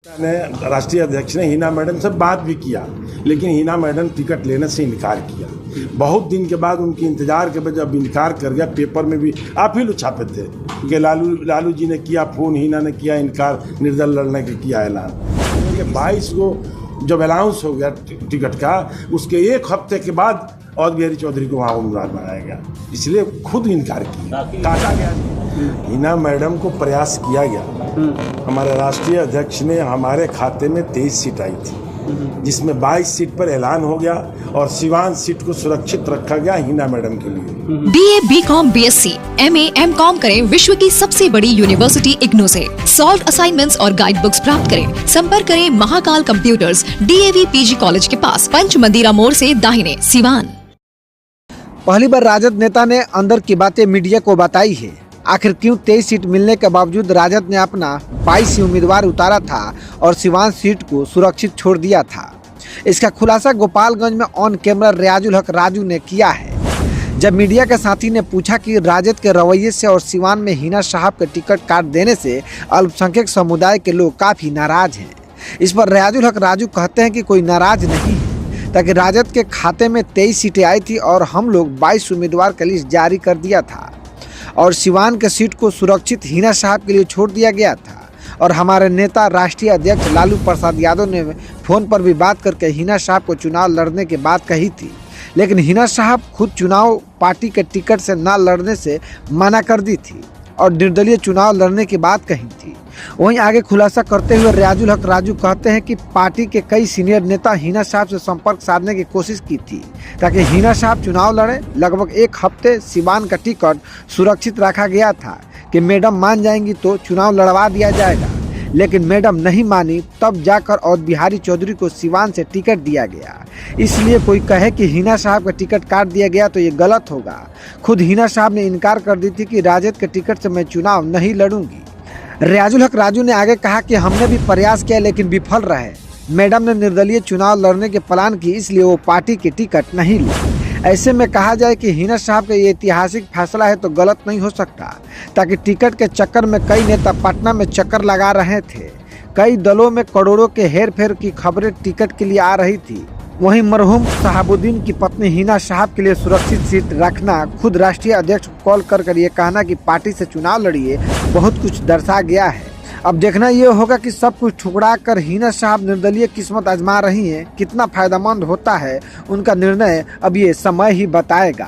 ने राष्ट्रीय अध्यक्ष ने हिना मैडम से बात भी किया, लेकिन हिना मैडम टिकट लेने से इनकार किया। बहुत दिन के बाद उनकी इंतजार के बाद जब इनकार कर गया, पेपर में भी आप ही लोग छापे थे कि लालू जी ने किया फ़ोन, हिना ने किया इनकार, निर्दल लड़ने का किया ऐलान। 22 को जब अनाउंस हो गया टिकट का, उसके एक हफ्ते के बाद और बिहारी चौधरी को वहाँ उम्मीदवार बनाया गया, इसलिए खुद इनकार किया, काटा गया। हिना मैडम को प्रयास किया गया। हमारे राष्ट्रीय अध्यक्ष ने हमारे खाते में 23 सीट आई थी, जिसमें 22 सीट पर ऐलान हो गया और सिवान सीट को सुरक्षित रखा गया हिना मैडम के लिए। BA, BCom, BSc, MA, MCom करें विश्व की सबसे बड़ी यूनिवर्सिटी इग्नू से। सॉल्व असाइनमेंट्स और गाइड बुक्स प्राप्त करें। संपर्क करें Mahakal computers, DAV PG college के पास, पंच मंदिरा मोड़ से दाहिने, सिवान। पहली बार राजद नेता ने अंदर की बातें मीडिया को बताई है। आखिर क्यों 23 सीट मिलने के बावजूद राजद ने अपना 22 उम्मीदवार उतारा था और सिवान सीट को सुरक्षित छोड़ दिया था। इसका खुलासा गोपालगंज में ऑन कैमरा रियाजुल हक राजू ने किया है। जब मीडिया के साथी ने पूछा कि राजद के रवैये से और सिवान में हिना साहब के टिकट काट देने से अल्पसंख्यक समुदाय के लोग काफ़ी नाराज हैं। इस पर रियाजुल हक राजू कहते हैं कि कोई नाराज नहीं है, ताकि राजद के खाते में 23 सीटें आई थी और हम लोग 22 उम्मीदवार का लिस्ट जारी कर दिया था और सिवान के सीट को सुरक्षित हिना साहब के लिए छोड़ दिया गया था। और हमारे नेता राष्ट्रीय अध्यक्ष लालू प्रसाद यादव ने फ़ोन पर भी बात करके हिना साहब को चुनाव लड़ने की बात कही थी, लेकिन हिना साहब खुद चुनाव पार्टी के टिकट से ना लड़ने से मना कर दी थी और निर्दलीय चुनाव लड़ने की बात कही थी। वहीं आगे खुलासा करते हुए रियाजुल हक राजू कहते हैं कि पार्टी के कई सीनियर नेता हिना साहब से संपर्क साधने की कोशिश की थी ताकि हिना साहब चुनाव लड़े। लगभग एक हफ्ते सिवान का टिकट सुरक्षित रखा गया था कि मैडम मान जाएंगी तो चुनाव लड़वा दिया जाएगा, लेकिन मैडम नहीं मानी, तब जाकर और बिहारी चौधरी को सिवान से टिकट दिया गया। इसलिए कोई कहे कि हिना साहब का टिकट काट दिया गया तो ये गलत होगा। खुद हिना साहब ने इनकार कर दी थी कि राजद के टिकट से मैं चुनाव नहीं लड़ूंगी। रियाजुल हक राजू ने आगे कहा कि हमने भी प्रयास किया लेकिन विफल रहे। मैडम ने निर्दलीय चुनाव लड़ने के प्लान की, इसलिए वो पार्टी की टिकट नहीं ली। ऐसे में कहा जाए कि हिना साहब का ये ऐतिहासिक फैसला है तो गलत नहीं हो सकता, ताकि टिकट के चक्कर में कई नेता पटना में चक्कर लगा रहे थे। कई दलों में करोड़ों के हेर फेर की खबरें टिकट के लिए आ रही थी। वहीं मरहूम शहाबुद्दीन की पत्नी हिना साहब के लिए सुरक्षित सीट रखना, खुद राष्ट्रीय अध्यक्ष को कॉल कर ये कहना कि पार्टी से चुनाव लड़िए, बहुत कुछ दर्शा गया है। अब देखना ये होगा कि सब कुछ ठुकरा कर हिना साहब निर्दलीय किस्मत आजमा रही हैं। कितना फायदेमंद होता है उनका निर्णय अब ये समय ही बताएगा।